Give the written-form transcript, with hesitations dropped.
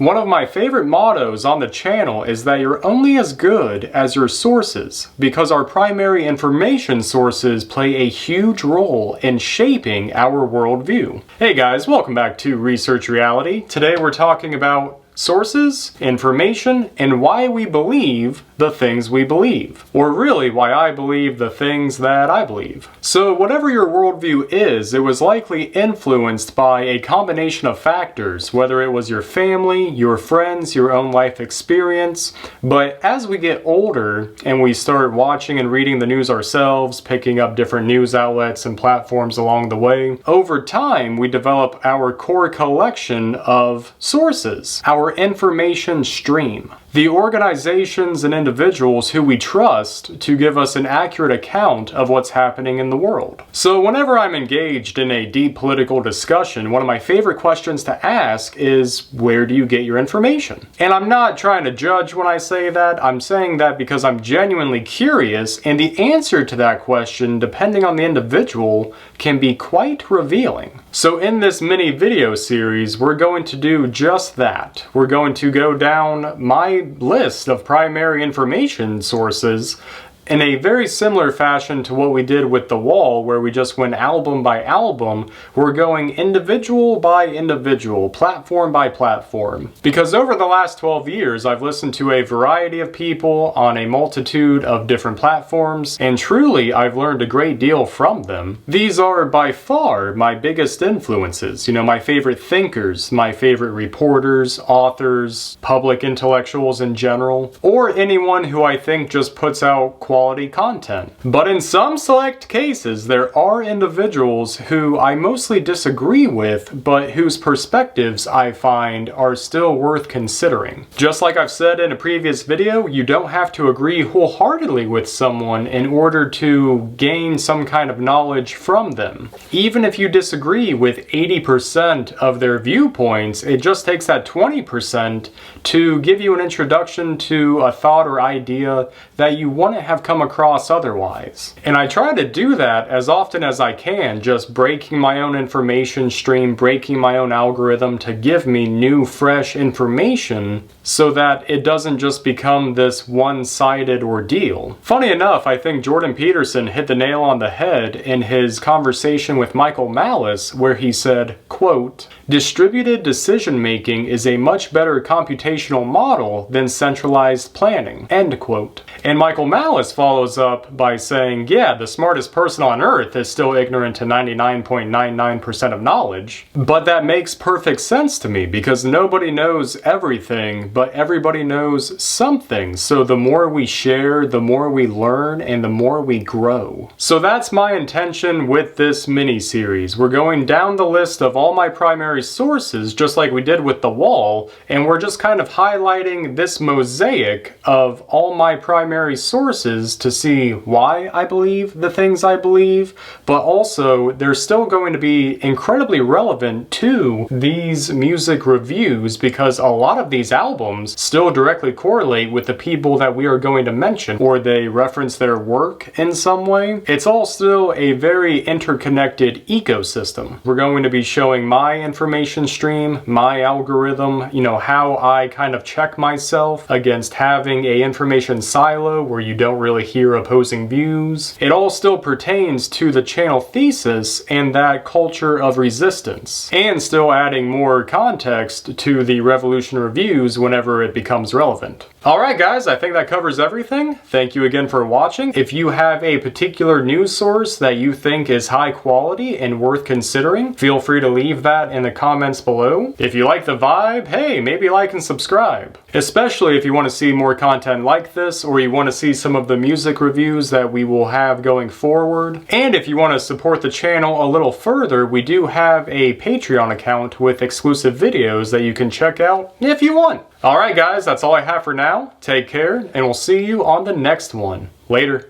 One of my favorite mottos on the channel is that you're only as good as your sources, because our primary information sources play a huge role in shaping our worldview. Hey guys, welcome back to Research Reality. Today we're talking about sources, information, and why we believe the things we believe. Or really, why I believe the things that I believe. So whatever your worldview is, it was likely influenced by a combination of factors, whether it was your family, your friends, your own life experience. But as we get older and we start watching and reading the news ourselves, picking up different news outlets and platforms along the way, over time we develop our core collection of sources, our information stream. The organizations and individuals who we trust to give us an accurate account of what's happening in the world. So whenever I'm engaged in a deep political discussion, one of my favorite questions to ask is, where do you get your information? And I'm not trying to judge when I say that. I'm saying that because I'm genuinely curious, and the answer to that question, depending on the individual, can be quite revealing. So in this mini video series, we're going to do just that. We're going to go down my list of primary information sources in a very similar fashion to what we did with The Wall, where we just went album by album. We're going individual by individual, platform by platform. Because over the last 12 years, I've listened to a variety of people on a multitude of different platforms, and truly, I've learned a great deal from them. These are by far my biggest influences. You know, my favorite thinkers, my favorite reporters, authors, public intellectuals in general, or anyone who I think just puts out quality content. But in some select cases, there are individuals who I mostly disagree with, but whose perspectives I find are still worth considering. Just like I've said in a previous video, you don't have to agree wholeheartedly with someone in order to gain some kind of knowledge from them. Even if you disagree with 80% of their viewpoints, it just takes that 20% to give you an introduction to a thought or idea that you wouldn't have come across otherwise. And I try to do that as often as I can, just breaking my own information stream, breaking my own algorithm to give me new, fresh information so that it doesn't just become this one-sided ordeal. Funny enough, I think Jordan Peterson hit the nail on the head in his conversation with Michael Malice, where he said, quote, "Distributed decision-making is a much better computational model than centralized planning," end quote. And Michael Malice follows up by saying, yeah, the smartest person on earth is still ignorant to 99.99% of knowledge. But that makes perfect sense to me, because nobody knows everything, but everybody knows something. So the more we share, the more we learn, and the more we grow. So that's my intention with this mini-series. We're going down the list of all my primary sources, just like we did with The Wall, and we're just kind of highlighting this mosaic of all my primary sources to see why I believe the things I believe, but also they're still going to be incredibly relevant to these music reviews, because a lot of these albums still directly correlate with the people that we are going to mention, or they reference their work in some way. It's all still a very interconnected ecosystem. We're going to be showing my information stream, my algorithm, you know, how I kind of check myself against having a information silo where you don't really hear opposing views. It all still pertains to the channel thesis and that culture of resistance, and still adding more context to the Revolution reviews whenever it becomes relevant. Alright guys, I think that covers everything. Thank you again for watching. If you have a particular news source that you think is high quality and worth considering, feel free to leave that in the comments below. If you like the vibe, hey, maybe like and subscribe. Especially if you want to see more content like this, or you want to see some of the music reviews that we will have going forward. And if you want to support the channel a little further, we do have a Patreon account with exclusive videos that you can check out if you want. Alright guys, that's all I have for now. Take care, and we'll see you on the next one. Later.